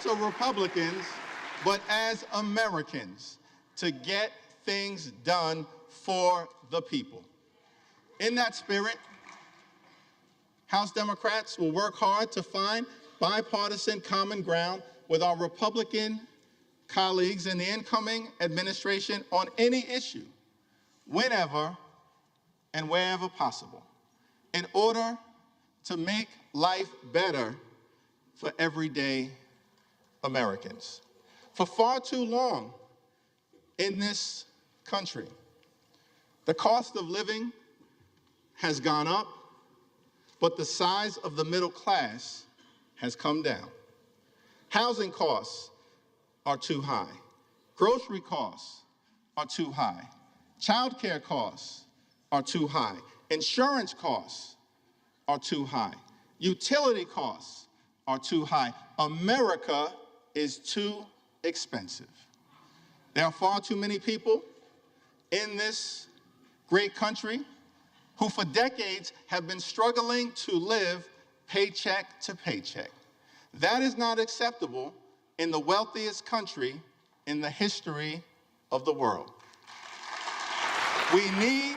Democrats or Republicans, but as Americans, to get things done for the people. In that spirit, House Democrats will work hard to find bipartisan common ground with our Republican colleagues in the incoming administration on any issue, whenever and wherever possible, in order to make life better for everyday Americans. For far too long in this country, the cost of living has gone up, but the size of the middle class has come down. Housing costs are too high. Grocery costs are too high. Childcare costs are too high. Insurance costs are too high. Utility costs are too high. America is too expensive. There are far too many people in this great country who for decades have been struggling to live paycheck to paycheck. That is not acceptable in the wealthiest country in the history of the world. We need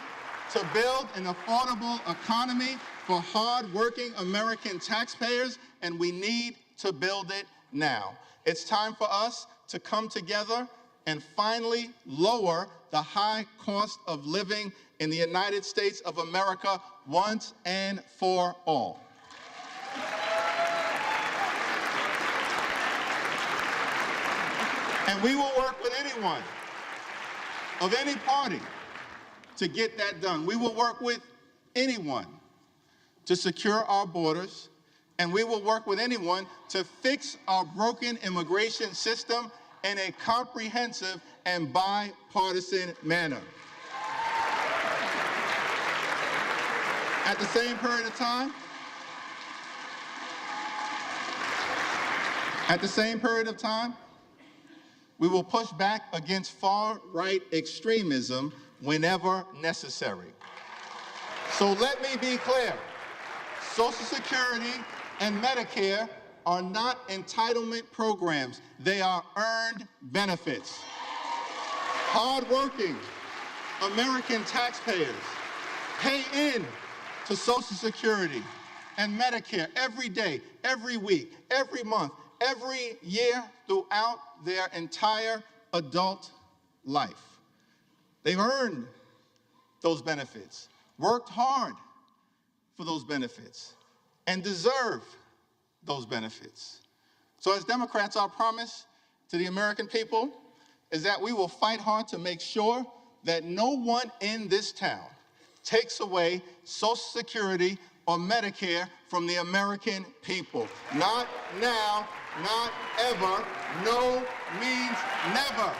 to build an affordable economy for hard-working American taxpayers, and we need to build it now. It's time for us to come together and finally lower the high cost of living in the United States of America once and for all. And we will work with anyone of any party to get that done. We will work with anyone to secure our borders, and we will work with anyone to fix our broken immigration system in a comprehensive and bipartisan manner. At the same period of time, we will push back against far-right extremism whenever necessary. So let me be clear. Social Security and Medicare are not entitlement programs. They are earned benefits. Hard-working American taxpayers pay in to Social Security and Medicare every day, every week, every month, every year throughout their entire adult life. They've earned those benefits, worked hard for those benefits, and deserve those benefits. So as Democrats, our promise to the American people is that we will fight hard to make sure that no one in this town takes away Social Security or Medicare from the American people. Not now, not ever, no means never.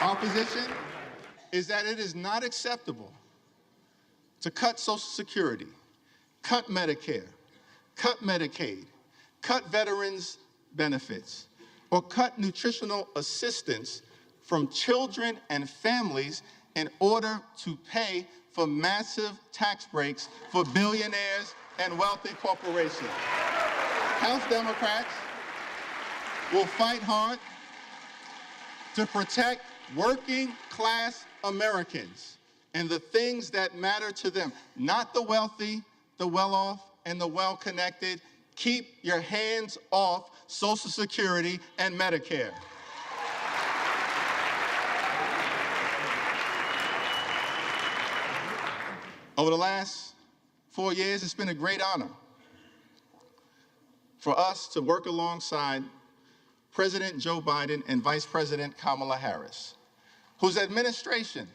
Our position is that it is not acceptable to cut Social Security, cut Medicare, cut Medicaid, cut veterans' benefits, or cut nutritional assistance from children and families in order to pay for massive tax breaks for billionaires and wealthy corporations. House Democrats will fight hard to protect working-class Americans and the things that matter to them, not the wealthy, the well-off, and the well-connected. Keep your hands off Social Security and Medicare. Over the last 4 years, it's been a great honor for us to work alongside President Joe Biden and Vice President Kamala Harris, whose administration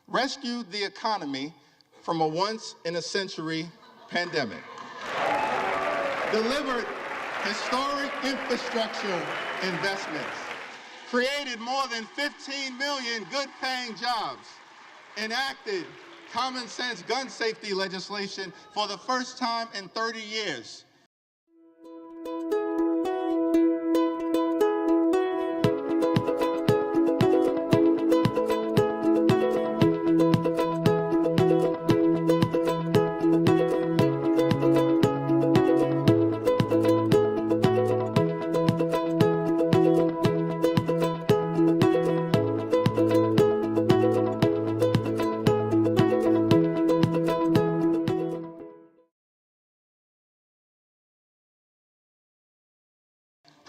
rescued the economy from a once-in-a-century pandemic, delivered historic infrastructure investments, created more than 15 million good-paying jobs, enacted common-sense gun safety legislation for the first time in 30 years,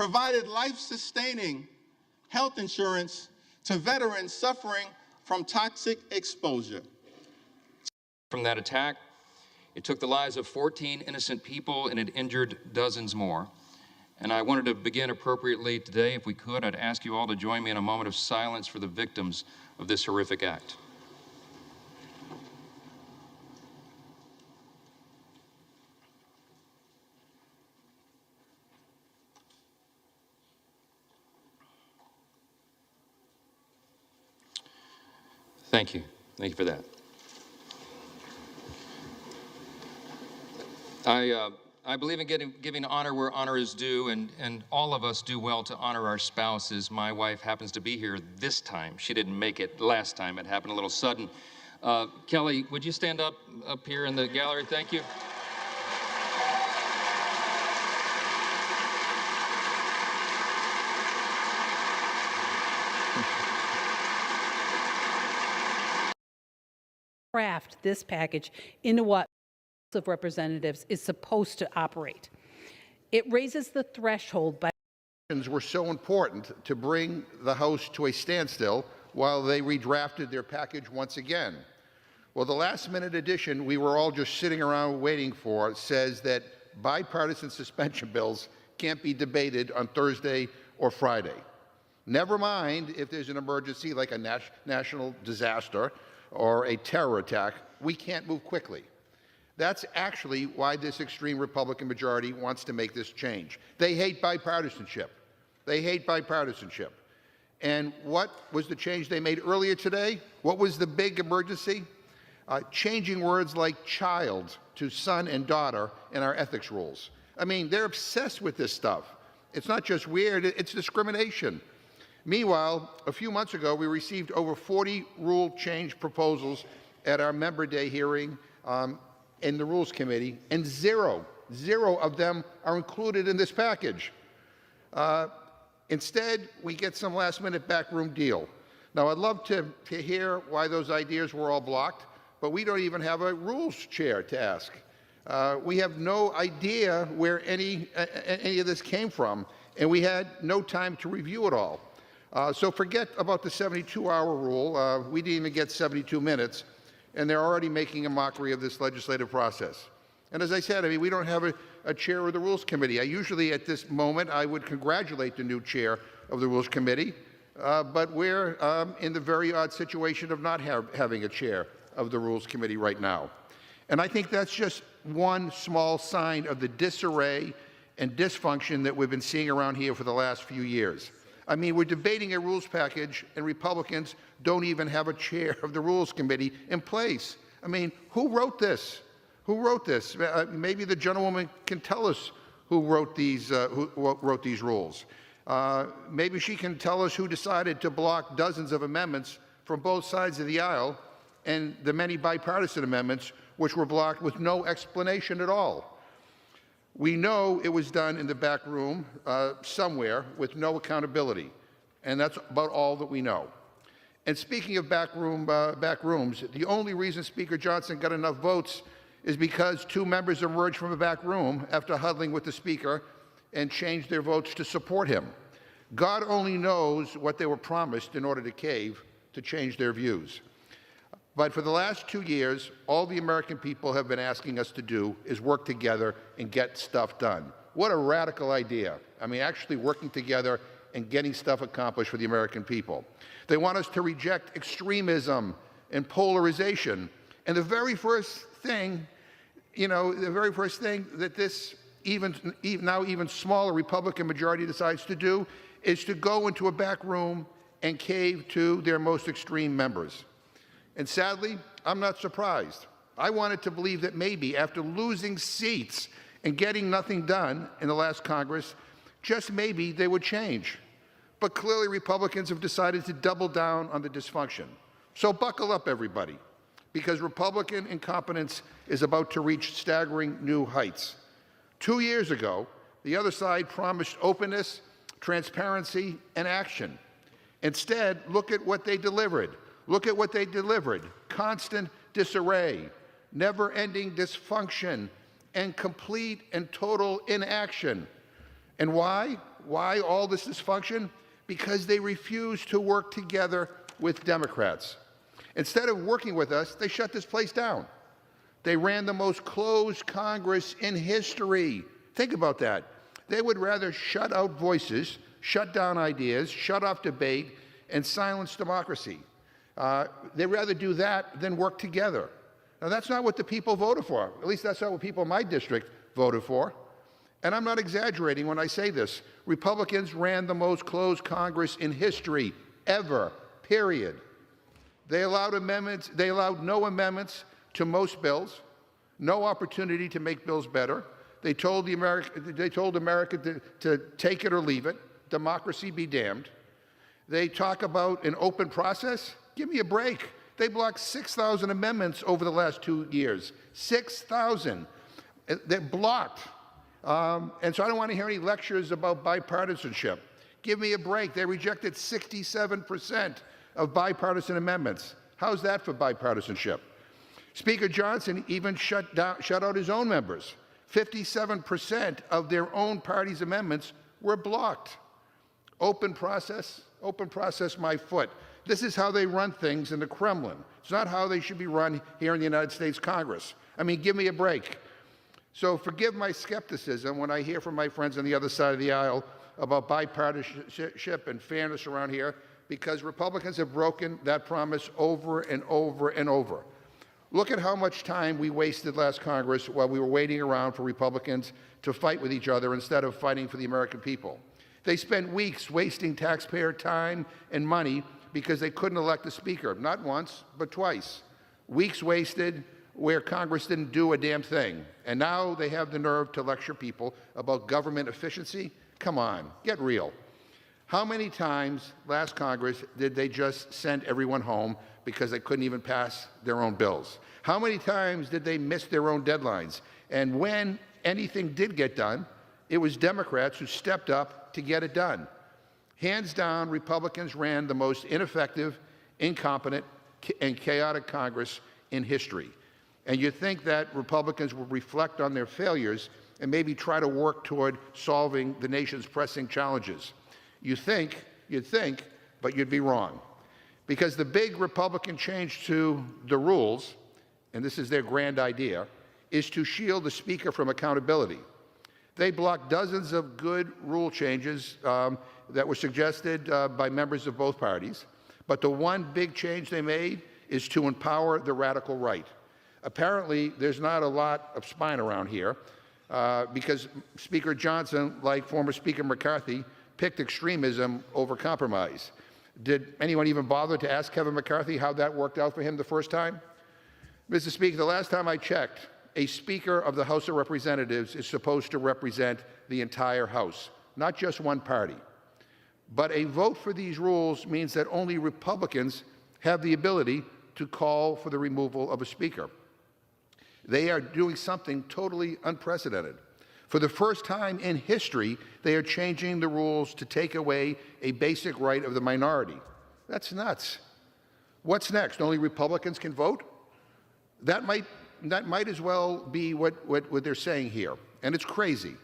provided life-sustaining health insurance to veterans suffering from toxic exposure. From that attack, it took the lives of 14 innocent people and it injured dozens more. And I wanted to begin appropriately today. If we could, I'd ask you all to join me in a moment of silence for the victims of this horrific act. Thank you. Thank you for that. I believe in giving honor where honor is due, and all of us do well to honor our spouses. My wife happens to be here this time. She didn't make it last time. It happened a little sudden. Kelly, would you stand up here in the gallery? Thank you. Craft this package into what of Representatives is supposed to operate. It raises the threshold by were so important to bring the House to a standstill while they redrafted their package once again. Well, the last-minute addition we were all just sitting around waiting for says that bipartisan suspension bills can't be debated on Thursday or Friday. Never mind if there's an emergency like a national disaster or a terror attack, we can't move quickly. That's actually why this extreme Republican majority wants to make this change. They hate bipartisanship. They hate bipartisanship. And what was the change they made earlier today? What was the big emergency? Changing words like child to son and daughter in our ethics rules. I mean, they're obsessed with this stuff. It's not just weird, it's discrimination. Meanwhile, a few months ago, we received over 40 rule change proposals at our member day hearing in the Rules Committee, and zero of them are included in this package. Instead, we get some last-minute backroom deal. Now, I'd love to hear why those ideas were all blocked, but we don't even have a rules chair to ask. We have no idea where any of this came from, and we had no time to review it all. So forget about the 72-hour rule. We didn't even get 72 minutes. And they're already making a mockery of this legislative process. And as I said, I mean, we don't have a chair of the Rules Committee. I usually, at this moment, I would congratulate the new chair of the Rules Committee, but we're in the very odd situation of not having a chair of the Rules Committee right now. And I think that's just one small sign of the disarray and dysfunction that we've been seeing around here for the last few years. I mean, we're debating a rules package, and Republicans don't even have a chair of the Rules Committee in place. I mean, who wrote this? Who wrote this? Maybe the gentlewoman can tell us who wrote these rules. Maybe she can tell us who decided to block dozens of amendments from both sides of the aisle and the many bipartisan amendments which were blocked with no explanation at all. We know it was done in the back room somewhere with no accountability, and that's about all that we know. And speaking of back rooms, the only reason Speaker Johnson got enough votes is because two members emerged from a back room after huddling with the Speaker and changed their votes to support him. God only knows what they were promised in order to cave to change their views. But for the last 2 years, all the American people have been asking us to do is work together and get stuff done. What a radical idea. I mean, actually working together and getting stuff accomplished for the American people. They want us to reject extremism and polarization. And the very first thing, that this now even smaller Republican majority decides to do is to go into a back room and cave to their most extreme members. And sadly, I'm not surprised. I wanted to believe that maybe after losing seats and getting nothing done in the last Congress, just maybe they would change. But clearly Republicans have decided to double down on the dysfunction. So buckle up, everybody, because Republican incompetence is about to reach staggering new heights. 2 years ago, the other side promised openness, transparency, and action. Instead, look at what they delivered. Look at what they delivered. Constant disarray, never-ending dysfunction, and complete and total inaction. And why? Why all this dysfunction? Because they refuse to work together with Democrats. Instead of working with us, they shut this place down. They ran the most closed Congress in history. Think about that. They would rather shut out voices, shut down ideas, shut off debate, and silence democracy. They'd rather do that than work together. Now, that's not what the people voted for. At least that's not what people in my district voted for. And I'm not exaggerating when I say this. Republicans ran the most closed Congress in history, ever, period. They allowed no amendments to most bills, no opportunity to make bills better. They told America to take it or leave it. Democracy be damned. They talk about an open process. Give me a break. They blocked 6,000 amendments over the last 2 years. 6,000. They're blocked. And so I don't want to hear any lectures about bipartisanship. Give me a break. They rejected 67% of bipartisan amendments. How's that for bipartisanship? Speaker Johnson even shut out his own members. 57% of their own party's amendments were blocked. Open process, my foot. This is how they run things in the Kremlin. It's not how they should be run here in the United States Congress. I mean, give me a break. So forgive my skepticism when I hear from my friends on the other side of the aisle about bipartisanship and fairness around here, because Republicans have broken that promise over and over and over. Look at how much time we wasted last Congress while we were waiting around for Republicans to fight with each other instead of fighting for the American people. They spent weeks wasting taxpayer time and money because they couldn't elect a speaker, not once, but twice. Weeks wasted where Congress didn't do a damn thing. And now they have the nerve to lecture people about government efficiency? Come on, get real. How many times last Congress did they just send everyone home because they couldn't even pass their own bills? How many times did they miss their own deadlines? And when anything did get done, it was Democrats who stepped up to get it done. Hands down, Republicans ran the most ineffective, incompetent, and chaotic Congress in history. And you'd think that Republicans would reflect on their failures and maybe try to work toward solving the nation's pressing challenges. You'd think, but you'd be wrong. Because the big Republican change to the rules, and this is their grand idea, is to shield the Speaker from accountability. They blocked dozens of good rule changes that were suggested by members of both parties. But the one big change they made is to empower the radical right. Apparently, there's not a lot of spine around here because Speaker Johnson, like former Speaker McCarthy, picked extremism over compromise. Did anyone even bother to ask Kevin McCarthy how that worked out for him the first time? Mr. Speaker, the last time I checked, a Speaker of the House of Representatives is supposed to represent the entire House, not just one party. But a vote for these rules means that only Republicans have the ability to call for the removal of a Speaker. They are doing something totally unprecedented. For the first time in history, they are changing the rules to take away a basic right of the minority. That's nuts. What's next? Only Republicans can vote? That might as well be what they're saying here. And it's crazy.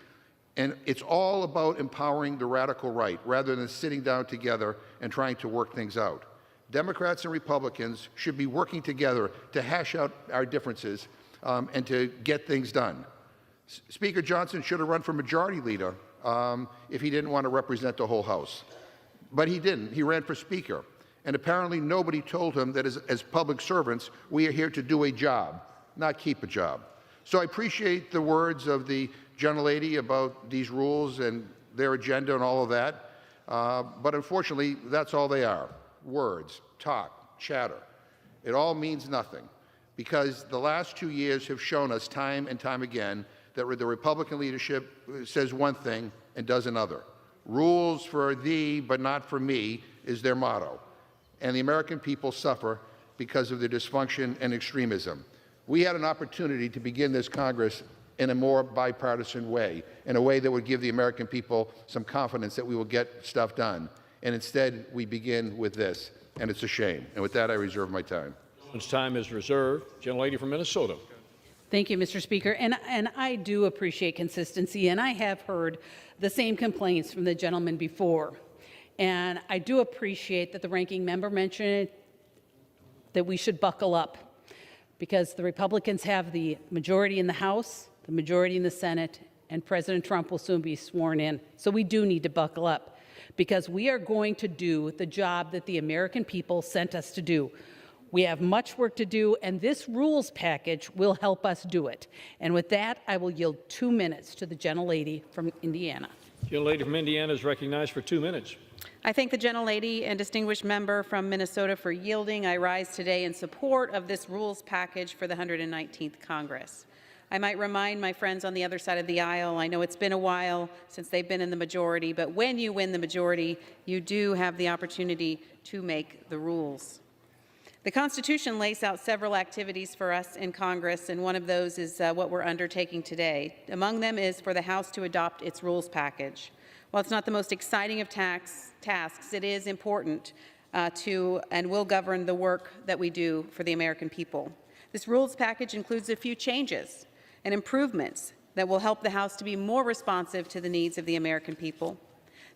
And it's all about empowering the radical right rather than sitting down together and trying to work things out. Democrats and Republicans should be working together to hash out our differences and to get things done. Speaker Johnson should have run for majority leader if he didn't want to represent the whole House. But he didn't. He ran for Speaker. And apparently nobody told him that as public servants, we are here to do a job, not keep a job. So I appreciate the words of the gentlelady about these rules and their agenda and all of that. But unfortunately, that's all they are. Words, talk, chatter. It all means nothing because the last 2 years have shown us time and time again that the Republican leadership says one thing and does another. Rules for thee, but not for me, is their motto. And the American people suffer because of their dysfunction and extremism. We had an opportunity to begin this Congress in a more bipartisan way, in a way that would give the American people some confidence that we will get stuff done. And instead, we begin with this, and it's a shame. And with that, I reserve my time. Time is reserved. Gentlelady from Minnesota. Thank you, Mr. Speaker. And I do appreciate consistency, and I have heard the same complaints from the gentleman before. And I do appreciate that the ranking member mentioned that we should buckle up, because the Republicans have the majority in the House, the majority in the Senate, and President Trump will soon be sworn in. So we do need to buckle up, because we are going to do the job that the American people sent us to do. We have much work to do, and this rules package will help us do it. And with that, I will yield 2 minutes to the gentlelady from Indiana. The gentlelady from Indiana is recognized for 2 minutes. I thank the gentlelady and distinguished member from Minnesota for yielding. I rise today in support of this rules package for the 119th Congress. I might remind my friends on the other side of the aisle, I know it's been a while since they've been in the majority, but when you win the majority, you do have the opportunity to make the rules. The Constitution lays out several activities for us in Congress, and one of those is what we're undertaking today. Among them is for the House to adopt its rules package. While it's not the most exciting of tasks, it is important to and will govern the work that we do for the American people. This rules package includes a few changes and improvements that will help the House to be more responsive to the needs of the American people.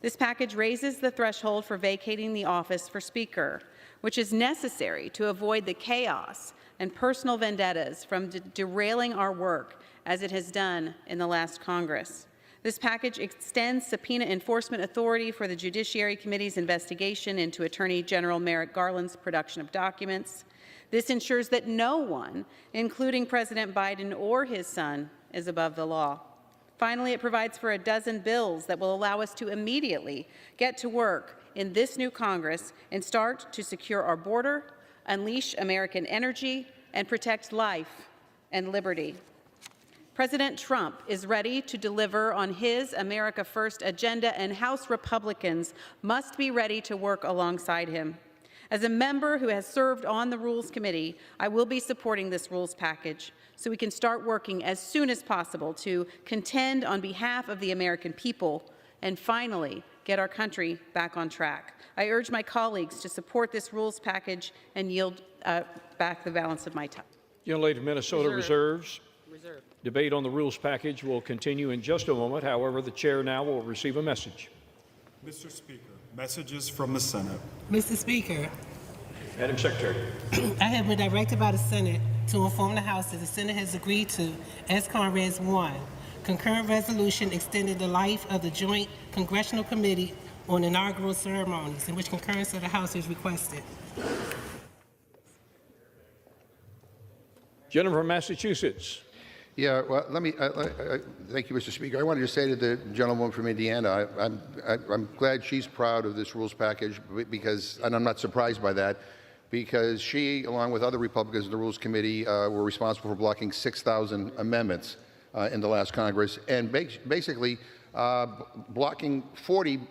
This package raises the threshold for vacating the office for Speaker, which is necessary to avoid the chaos and personal vendettas from derailing our work as it has done in the last Congress. This package extends subpoena enforcement authority for the Judiciary Committee's investigation into Attorney General Merrick Garland's production of documents. This ensures that no one, including President Biden or his son, is above the law. Finally, it provides for a dozen bills that will allow us to immediately get to work in this new Congress and start to secure our border, unleash American energy, and protect life and liberty. President Trump is ready to deliver on his America First agenda, and House Republicans must be ready to work alongside him. As a member who has served on the Rules Committee, I will be supporting this rules package so we can start working as soon as possible to contend on behalf of the American people and finally get our country back on track. I urge my colleagues to support this rules package and yield back the balance of my time. Gentlelady from Minnesota reserves. Debate on the rules package will continue in just a moment. However, the chair now will receive a message. Mr. Speaker, messages from the Senate. Mr. Speaker, Madam Secretary. I have been directed by the Senate to inform the House that the Senate has agreed to, as Conres 1, concurrent resolution extending the life of the Joint Congressional Committee on Inaugural Ceremonies, in which concurrence of the House is requested. Gentleman from Massachusetts. Yeah, well, let me, thank you, Mr. Speaker. I wanted to say to the gentlewoman from Indiana, I'm glad she's proud of this rules package because, and I'm not surprised by that, because she, along with other Republicans in the Rules Committee, were responsible for blocking 6,000 amendments in the last Congress, and basically blocking 40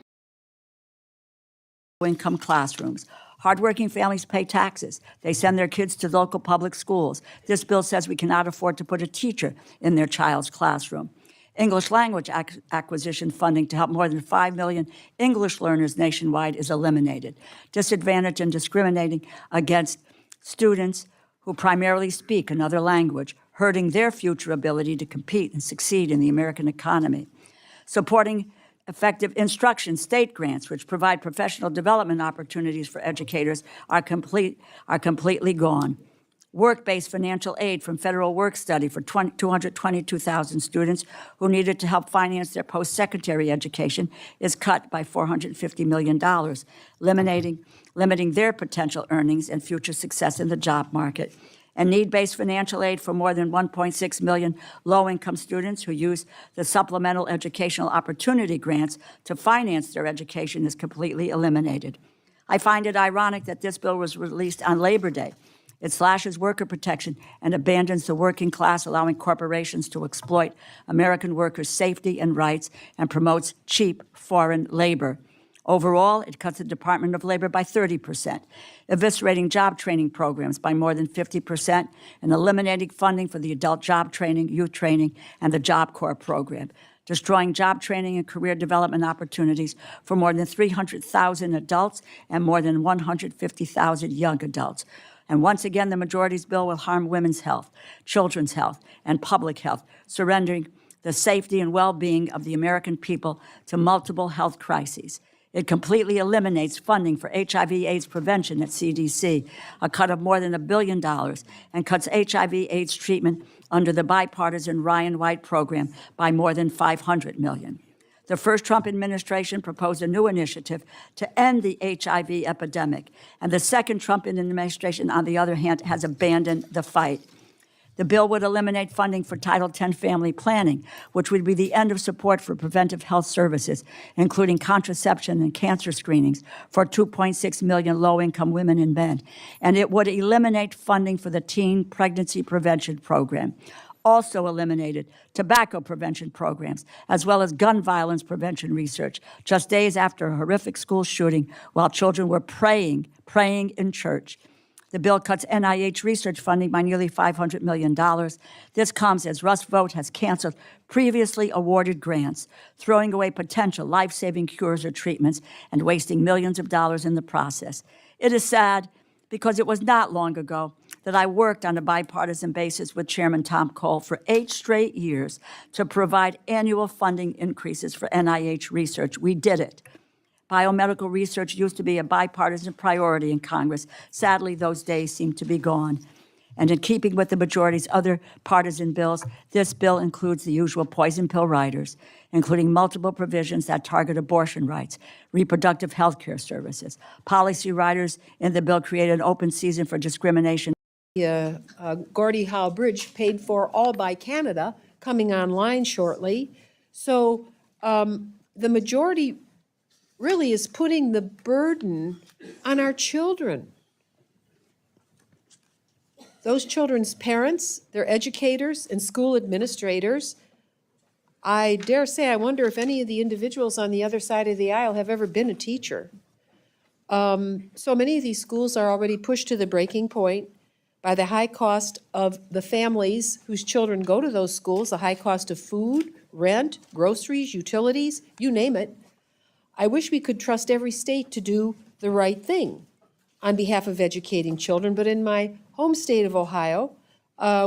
income classrooms. Hardworking families pay taxes. They send their kids to local public schools. This bill says we cannot afford to put a teacher in their child's classroom. English language acquisition funding to help more than 5 million English learners nationwide is eliminated. Disadvantage and discriminating against students who primarily speak another language, hurting their future ability to compete and succeed in the American economy. Supporting effective instruction state grants, which provide professional development opportunities for educators, are completely gone. Work-based financial aid from Federal Work Study for 222,000 students who needed to help finance their post-secondary education is cut by $450 million, limiting their potential earnings and future success in the job market. And need-based financial aid for more than 1.6 million low-income students who use the Supplemental Educational Opportunity Grants to finance their education is completely eliminated. I find it ironic that this bill was released on Labor Day. It slashes worker protection and abandons the working class, allowing corporations to exploit American workers' safety and rights and promotes cheap foreign labor. Overall, it cuts the Department of Labor by 30%, eviscerating job training programs by more than 50%, and eliminating funding for the adult job training, youth training, and the Job Corps program, destroying job training and career development opportunities for more than 300,000 adults and more than 150,000 young adults, And once again, the majority's bill will harm women's health, children's health, and public health, surrendering the safety and well-being of the American people to multiple health crises. It completely eliminates funding for HIV/AIDS prevention at CDC, a cut of more than $1 billion, and cuts HIV/AIDS treatment under the bipartisan Ryan White program by more than $500 million. The first Trump administration proposed a new initiative to end the HIV epidemic, and the second Trump administration, on the other hand, has abandoned the fight. The bill would eliminate funding for Title X family planning, which would be the end of support for preventive health services, including contraception and cancer screenings for 2.6 million low-income women and men. And it would eliminate funding for the Teen Pregnancy Prevention Program. Also eliminated tobacco prevention programs, as well as gun violence prevention research, just days after a horrific school shooting while children were praying in church. The bill cuts NIH research funding by nearly $500 million. This comes as Russ Vought has canceled previously awarded grants, throwing away potential life-saving cures or treatments and wasting millions of dollars in the process. It is sad because it was not long ago that I worked on a bipartisan basis with Chairman Tom Cole for 8 straight years to provide annual funding increases for NIH research. We did it. Biomedical research used to be a bipartisan priority in Congress. Sadly, those days seem to be gone. And in keeping with the majority's other partisan bills, this bill includes the usual poison pill riders, including multiple provisions that target abortion rights, reproductive health care services. Policy riders in the bill create an open season for discrimination. Gordie Howe Bridge, paid for all by Canada, coming online shortly. So the majority really is putting the burden on our children. Those children's parents, their educators, and school administrators. I dare say, I wonder if any of the individuals on the other side of the aisle have ever been a teacher. So many of these schools are already pushed to the breaking point by the high cost of the families whose children go to those schools, the high cost of food, rent, groceries, utilities, you name it. I wish we could trust every state to do the right thing on behalf of educating children, but in my home state of Ohio,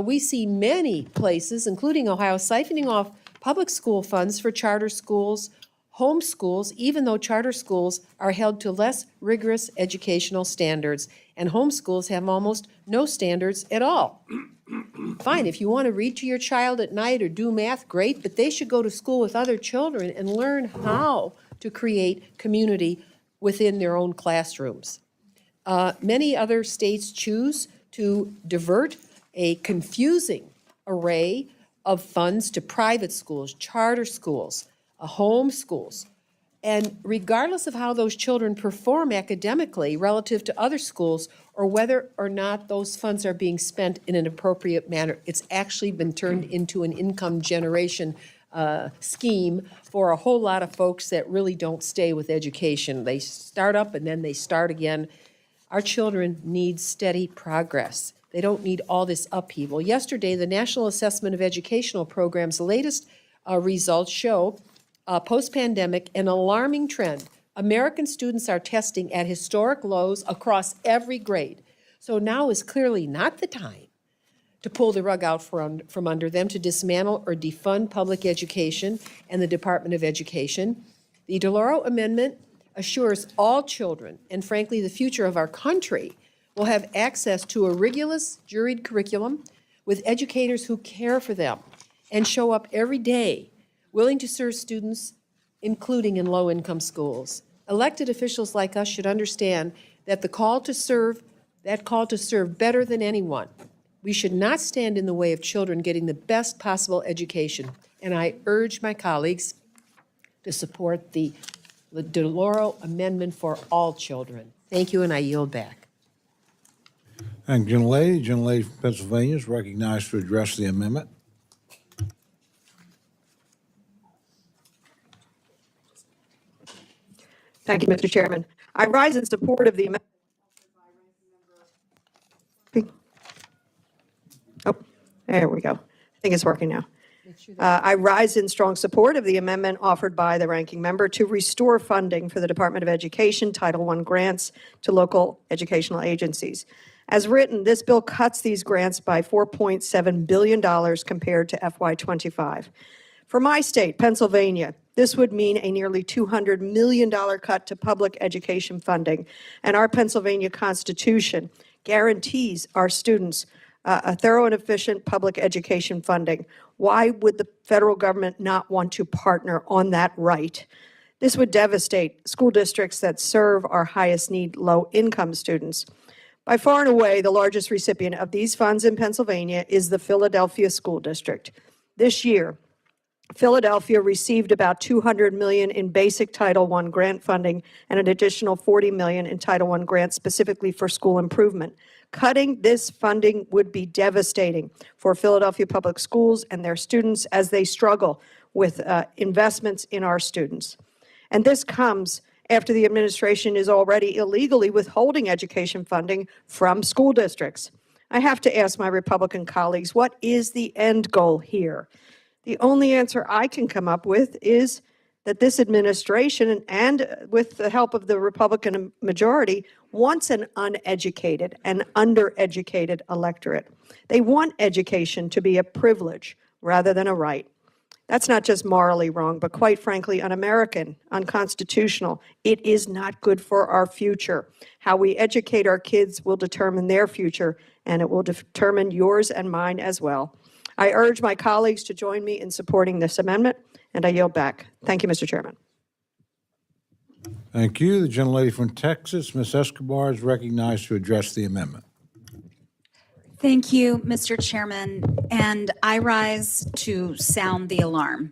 we see many places, including Ohio, siphoning off public school funds for charter schools, home schools, even though charter schools are held to less rigorous educational standards, and home schools have almost no standards at all. Fine, if you want to read to your child at night or do math, great, but they should go to school with other children and learn how to create community within their own classrooms. Many other states choose to divert a confusing array of funds to private schools, charter schools, home schools. And regardless of how those children perform academically relative to other schools, or whether or not those funds are being spent in an appropriate manner, it's actually been turned into an income generation scheme for a whole lot of folks that really don't stay with education. They start up and then they start again. Our children need steady progress. They don't need all this upheaval. Yesterday, the National Assessment of Educational Programs' latest results show, post-pandemic, an alarming trend. American students are testing at historic lows across every grade. So now is clearly not the time to pull the rug out from under them, to dismantle or defund public education and the Department of Education. The DeLauro Amendment assures all children, and frankly the future of our country, will have access to a rigorous, juried curriculum with educators who care for them and show up every day willing to serve students, including in low-income schools. Elected officials like us should understand that that call to serve better than anyone. We should not stand in the way of children getting the best possible education. And I urge my colleagues to support the DeLauro Amendment for all children. Thank you, and I yield back. Thank you, gentlelady. The gentlelady from Pennsylvania is recognized to address the amendment. Thank you, Mr. Chairman. I rise in support of the amendment. Oh, there we go. I think it's working now. I rise in strong support of the amendment offered by the ranking member to restore funding for the Department of Education Title I grants to local educational agencies. As written, this bill cuts these grants by $4.7 billion compared to FY25. For my state, Pennsylvania, this would mean a nearly $200 million cut to public education funding, and our Pennsylvania Constitution guarantees our students a thorough and efficient public education funding. Why would the federal government not want to partner on that right? This would devastate school districts that serve our highest need low-income students. By far and away, the largest recipient of these funds in Pennsylvania is the Philadelphia School District. This year, Philadelphia received about $200 million in basic Title I grant funding and an additional $40 million in Title I grants specifically for school improvement. Cutting this funding would be devastating for Philadelphia Public Schools and their students as they struggle with investments in our students. And this comes after the administration is already illegally withholding education funding from school districts. I have to ask my Republican colleagues, what is the end goal here? The only answer I can come up with is that this administration, and with the help of the Republican majority, wants an uneducated and undereducated electorate. They want education to be a privilege rather than a right. That's not just morally wrong, but quite frankly, un-American, unconstitutional. It is not good for our future. How we educate our kids will determine their future, and it will determine yours and mine as well. I urge my colleagues to join me in supporting this amendment, and I yield back. Thank you, Mr. Chairman. Thank you. The gentlelady from Texas, Ms. Escobar, is recognized to address the amendment. Thank you, Mr. Chairman, and I rise to sound the alarm.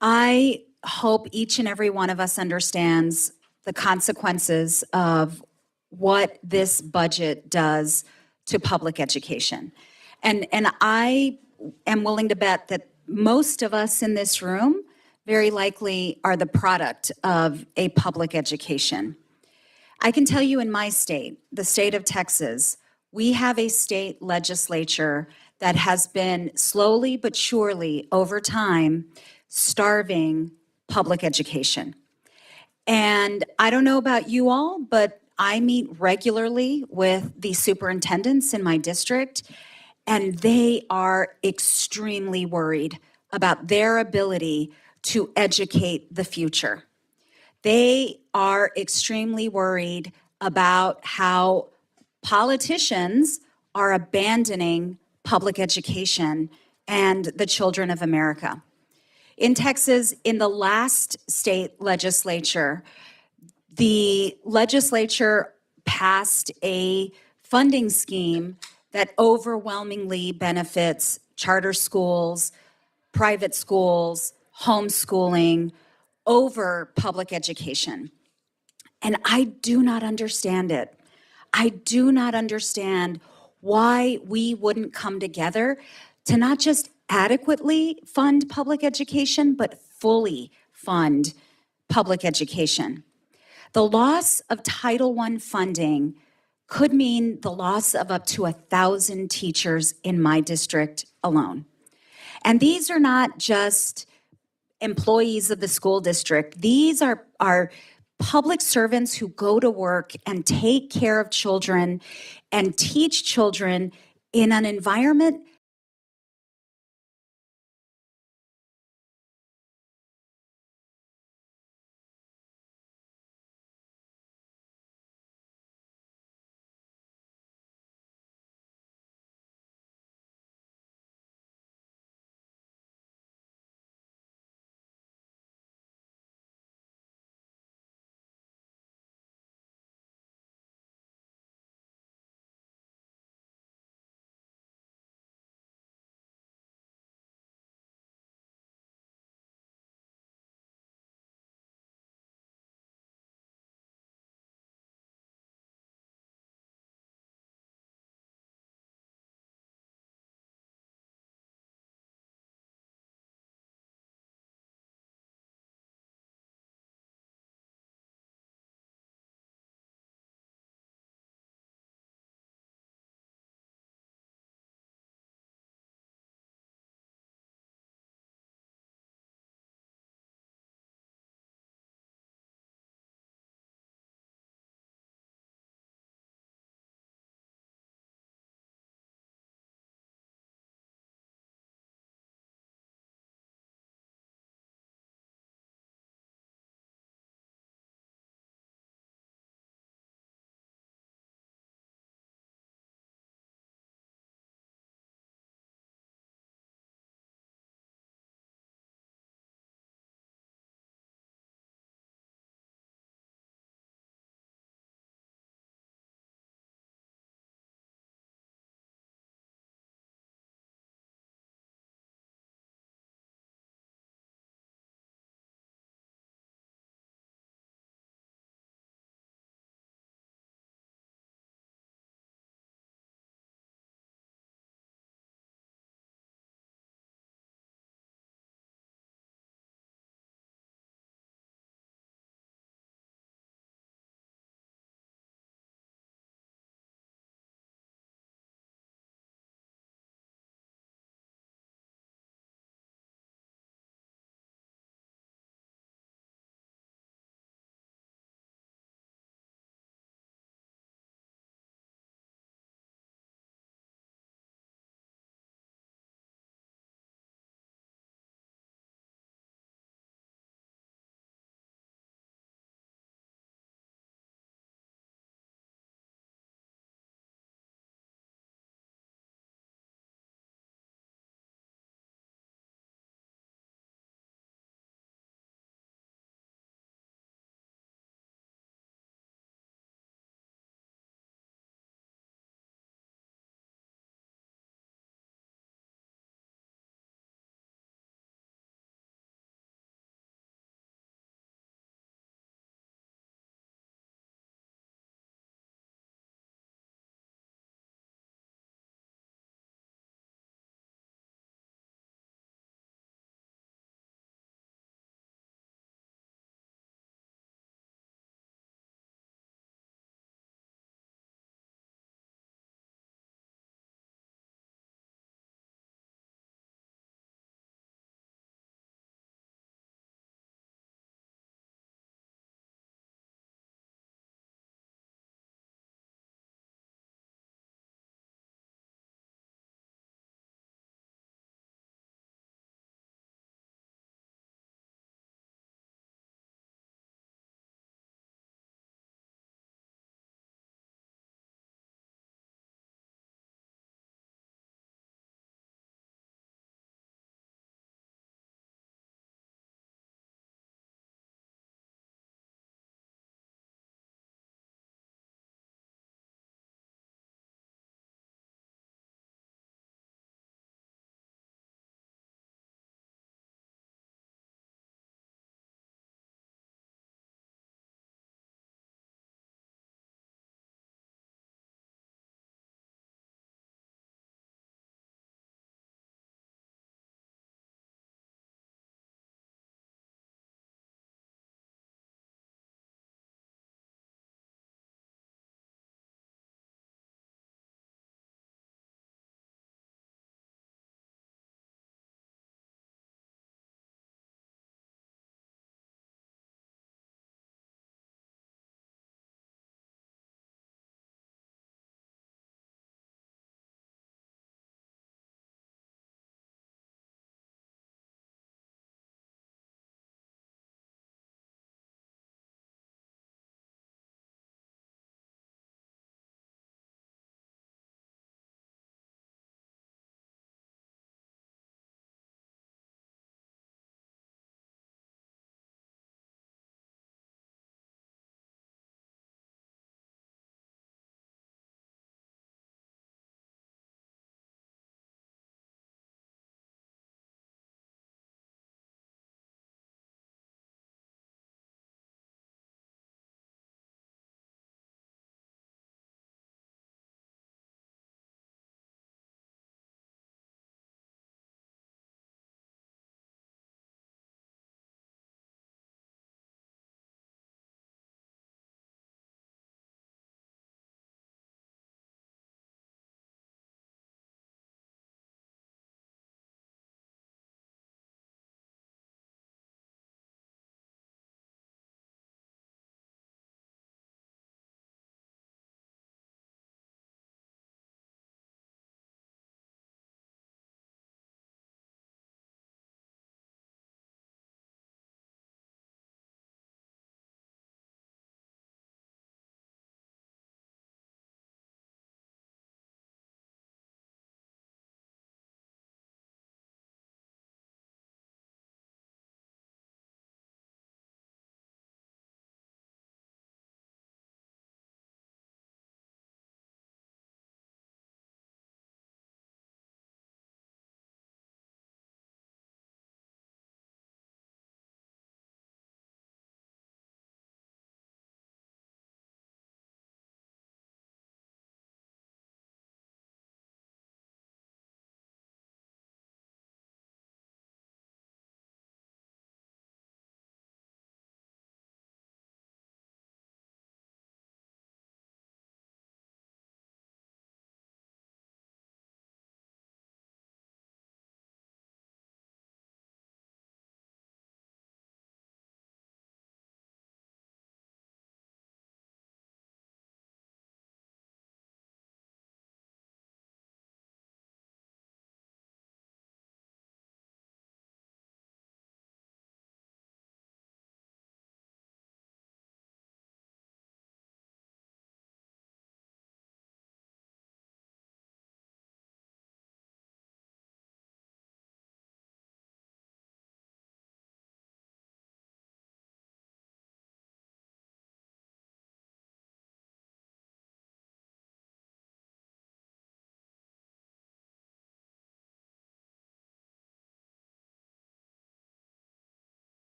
I hope each and every one of us understands the consequences of what this budget does to public education. And I am willing to bet that most of us in this room very likely are the product of a public education. I can tell you in my state, the state of Texas, we have a state legislature that has been slowly but surely over time starving public education. And I don't know about you all, but I meet regularly with the superintendents in my district, and they are extremely worried about their ability to educate the future. They are extremely worried about how politicians are abandoning public education and the children of America. In Texas, in the last state legislature, the legislature passed a funding scheme that overwhelmingly benefits charter schools, private schools, homeschooling over public education. And I do not understand it. I do not understand why we wouldn't come together to not just adequately fund public education, but fully fund public education. The loss of Title I funding could mean the loss of up to 1,000 teachers in my district alone. And these are not just employees of the school district. These are public servants who go to work and take care of children and teach children in an environment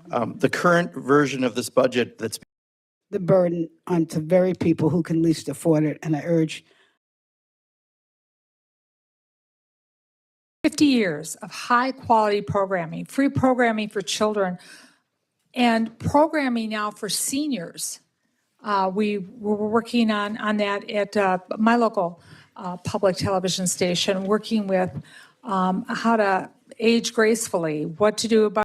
The current version of this budget that's the burden onto very people who can least afford it, and I urge 50 years of high-quality programming, free programming for children, and programming now for seniors. We were working on that at my local public television station, working with how to age gracefully, what to do about